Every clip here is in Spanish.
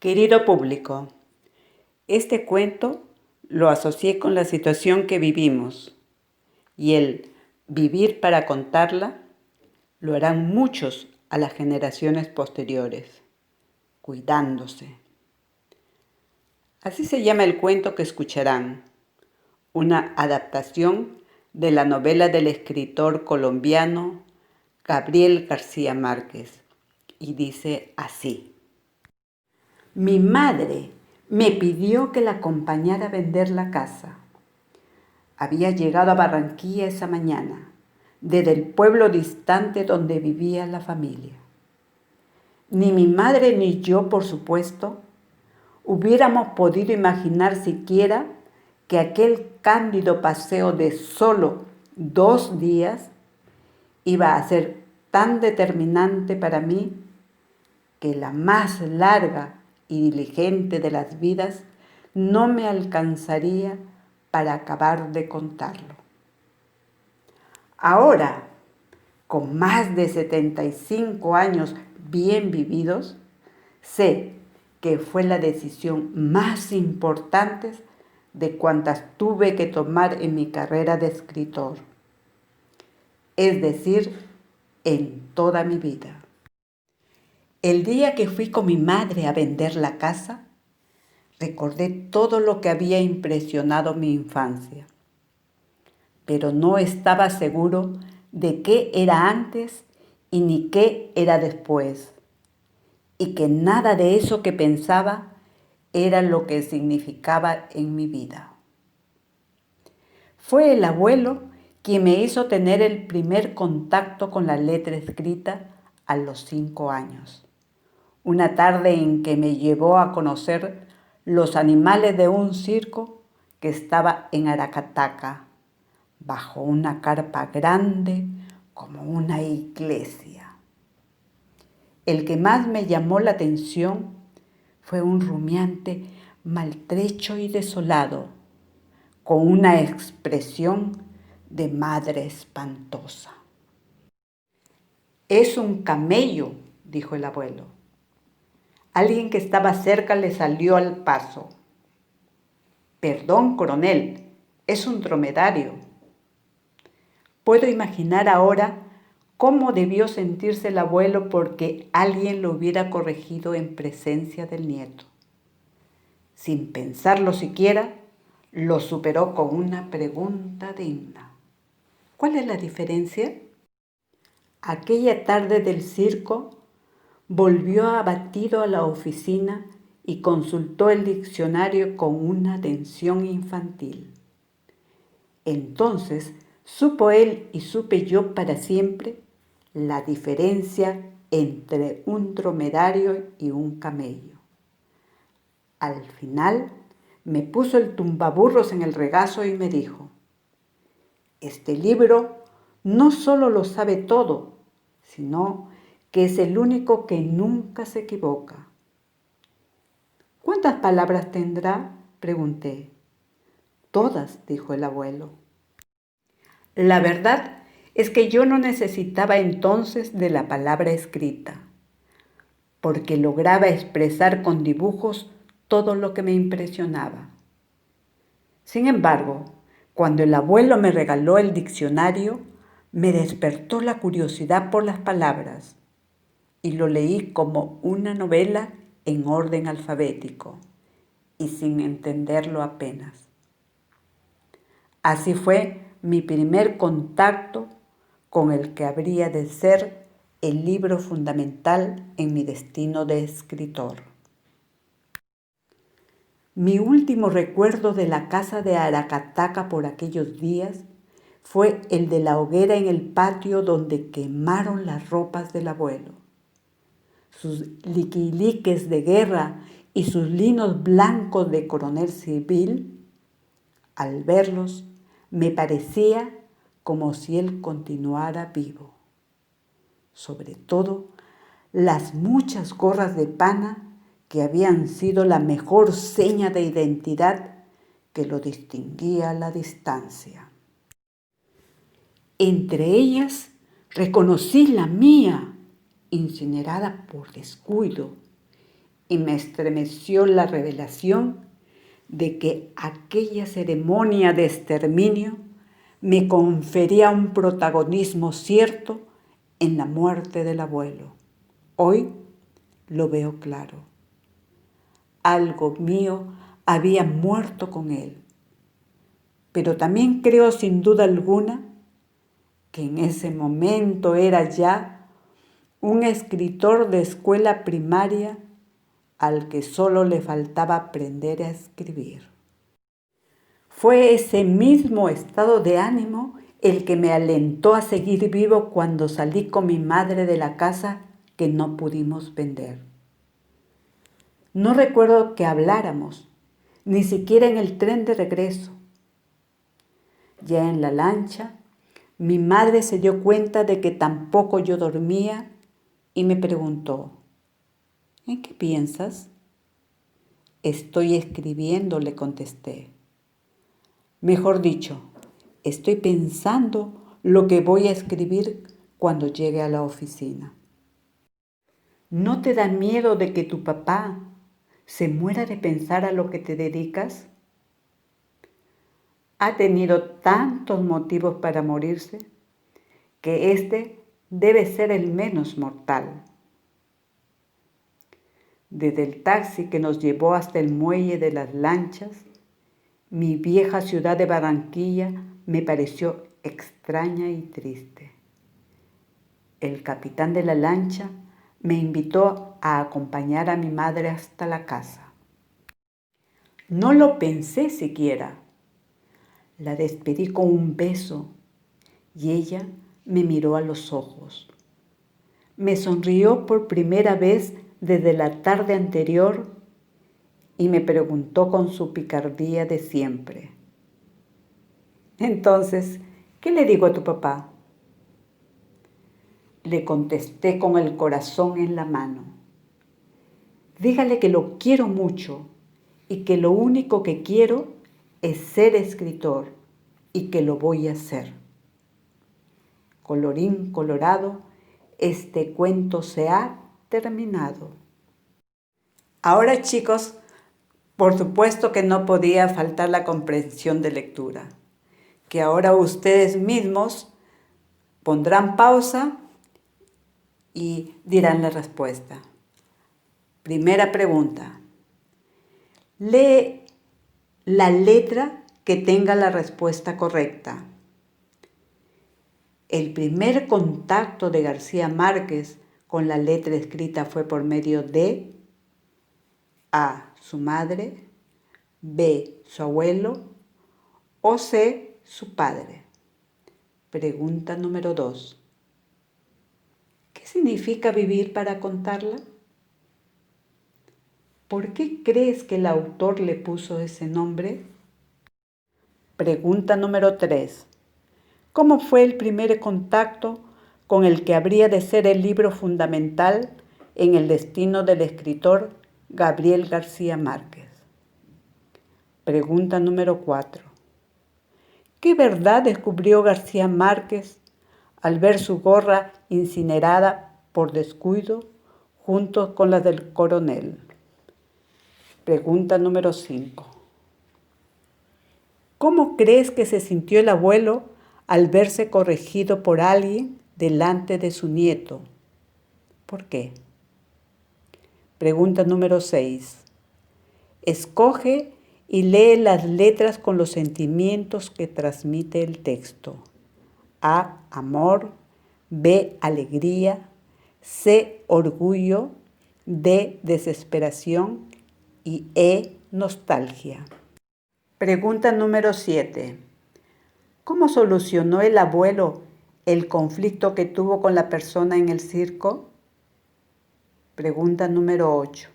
Querido público, este cuento lo asocié con la situación que vivimos y el vivir para contarla lo harán muchos a las generaciones posteriores, cuidándose. Así se llama el cuento que escucharán, una adaptación de la novela del escritor colombiano Gabriel García Márquez, y dice así. Mi madre me pidió que la acompañara a vender la casa. Había llegado a Barranquilla esa mañana, desde el pueblo distante donde vivía la familia. Ni mi madre ni yo, por supuesto, hubiéramos podido imaginar siquiera que aquel cándido paseo de solo 2 días iba a ser tan determinante para mí que la más larga y diligente de las vidas no me alcanzaría para acabar de contarlo. Ahora, con más de 75 años bien vividos, sé que fue la decisión más importante de cuantas tuve que tomar en mi carrera de escritor, es decir, en toda mi vida. El día que fui con mi madre a vender la casa, recordé todo lo que había impresionado mi infancia, pero no estaba seguro de qué era antes y ni qué era después, y que nada de eso que pensaba era lo que significaba en mi vida. Fue el abuelo quien me hizo tener el primer contacto con la letra escrita a los 5 años. Una tarde en que me llevó a conocer los animales de un circo que estaba en Aracataca, bajo una carpa grande como una iglesia. El que más me llamó la atención fue un rumiante maltrecho y desolado, con una expresión de madre espantosa. Es un camello, dijo el abuelo. Alguien que estaba cerca le salió al paso. Perdón, coronel, es un dromedario. Puedo imaginar ahora cómo debió sentirse el abuelo porque alguien lo hubiera corregido en presencia del nieto. Sin pensarlo siquiera, lo superó con una pregunta digna. ¿Cuál es la diferencia? Aquella tarde del circo, volvió abatido a la oficina y consultó el diccionario con una atención infantil. Entonces supo él y supe yo para siempre la diferencia entre un dromedario y un camello. Al final me puso el tumbaburros en el regazo y me dijo: este libro no solo lo sabe todo, sino que es el único que nunca se equivoca. ¿Cuántas palabras tendrá?, pregunté. Todas, dijo el abuelo. La verdad es que yo no necesitaba entonces de la palabra escrita, porque lograba expresar con dibujos todo lo que me impresionaba. Sin embargo, cuando el abuelo me regaló el diccionario, me despertó la curiosidad por las palabras y lo leí como una novela en orden alfabético y sin entenderlo apenas. Así fue mi primer contacto con el que habría de ser el libro fundamental en mi destino de escritor. Mi último recuerdo de la casa de Aracataca por aquellos días fue el de la hoguera en el patio donde quemaron las ropas del abuelo. Sus liquiliques de guerra y sus linos blancos de coronel civil, al verlos me parecía como si él continuara vivo. Sobre todo, las muchas gorras de pana que habían sido la mejor seña de identidad que lo distinguía a la distancia. Entre ellas reconocí la mía, incinerada por descuido, y me estremeció la revelación de que aquella ceremonia de exterminio me confería un protagonismo cierto en la muerte del abuelo. Hoy lo veo claro. Algo mío había muerto con él, pero también creo sin duda alguna que en ese momento era ya un escritor de escuela primaria al que solo le faltaba aprender a escribir. Fue ese mismo estado de ánimo el que me alentó a seguir vivo cuando salí con mi madre de la casa que no pudimos vender. No recuerdo que habláramos, ni siquiera en el tren de regreso. Ya en la lancha, mi madre se dio cuenta de que tampoco yo dormía y me preguntó, ¿en qué piensas? Estoy escribiendo, le contesté. Mejor dicho, estoy pensando lo que voy a escribir cuando llegue a la oficina. ¿No te da miedo de que tu papá se muera de pensar a lo que te dedicas? Ha tenido tantos motivos para morirse que este debe ser el menos mortal. Desde el taxi que nos llevó hasta el muelle de las lanchas, mi vieja ciudad de Barranquilla me pareció extraña y triste. El capitán de la lancha me invitó a acompañar a mi madre hasta la casa. No lo pensé siquiera. La despedí con un beso y ella me miró a los ojos. Me sonrió por primera vez desde la tarde anterior y me preguntó con su picardía de siempre. Entonces, ¿qué le digo a tu papá? Le contesté con el corazón en la mano. Dígale que lo quiero mucho y que lo único que quiero es ser escritor y que lo voy a hacer. Colorín colorado, este cuento se ha terminado. Ahora, chicos, por supuesto que no podía faltar la comprensión de lectura, que ahora ustedes mismos pondrán pausa y dirán la respuesta. Primera pregunta. Lee la letra que tenga la respuesta correcta. El primer contacto de García Márquez con la letra escrita fue por medio de A, su madre, B, su abuelo o C, su padre. Pregunta número 2. ¿Qué significa vivir para contarla? ¿Por qué crees que el autor le puso ese nombre? Pregunta número 3. ¿Cómo fue el primer contacto con el que habría de ser el libro fundamental en el destino del escritor Gabriel García Márquez? Pregunta número 4. ¿Qué verdad descubrió García Márquez al ver su gorra incinerada por descuido junto con la del coronel? Pregunta número 5. ¿Cómo crees que se sintió el abuelo al verse corregido por alguien delante de su nieto? ¿Por qué? Pregunta número 6. Escoge y lee las letras con los sentimientos que transmite el texto. A, amor. B, alegría. C, orgullo. D, desesperación. Y E, nostalgia. Pregunta número 7. ¿Cómo solucionó el abuelo el conflicto que tuvo con la persona en el circo? Pregunta número 8.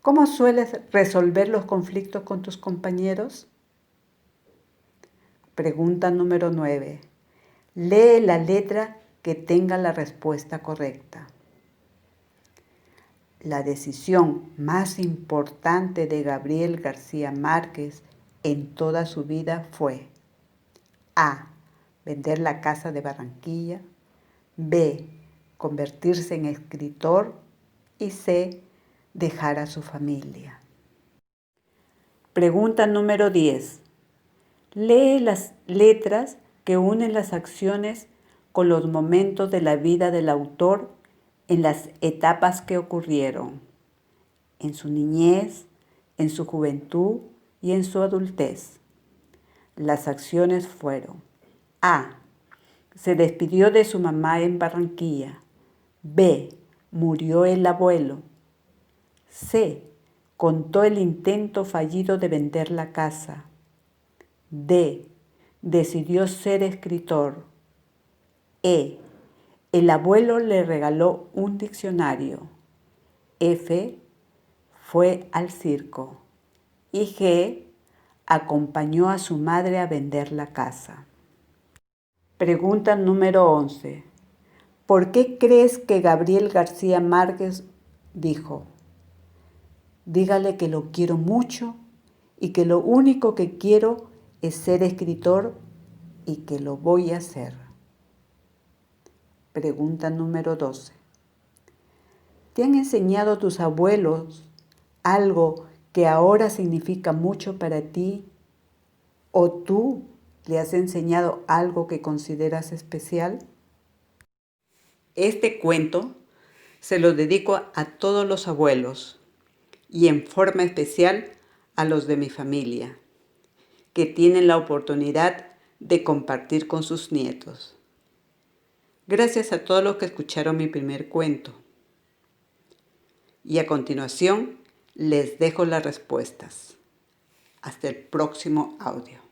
¿Cómo sueles resolver los conflictos con tus compañeros? Pregunta número 9. Lee la letra que tenga la respuesta correcta. La decisión más importante de Gabriel García Márquez en toda su vida fue A, vender la casa de Barranquilla. B, convertirse en escritor. Y C, dejar a su familia. Pregunta número 10. Lee las letras que unen las acciones con los momentos de la vida del autor en las etapas que ocurrieron, en su niñez, en su juventud y en su adultez. Las acciones fueron: A. Se despidió de su mamá en Barranquilla. B. Murió el abuelo. C. Contó el intento fallido de vender la casa. D. Decidió ser escritor. E. El abuelo le regaló un diccionario. F. Fue al circo. Y G. Acompañó a su madre a vender la casa. Pregunta número 11. ¿Por qué crees que Gabriel García Márquez dijo: dígale que lo quiero mucho y que lo único que quiero es ser escritor y que lo voy a hacer? Pregunta número 12. ¿Te han enseñado tus abuelos algo que ahora significa mucho para ti? ¿O tú le has enseñado algo que consideras especial? Este cuento se lo dedico a todos los abuelos y en forma especial a los de mi familia, que tienen la oportunidad de compartir con sus nietos. Gracias a todos los que escucharon mi primer cuento. Y a continuación les dejo las respuestas. Hasta el próximo audio.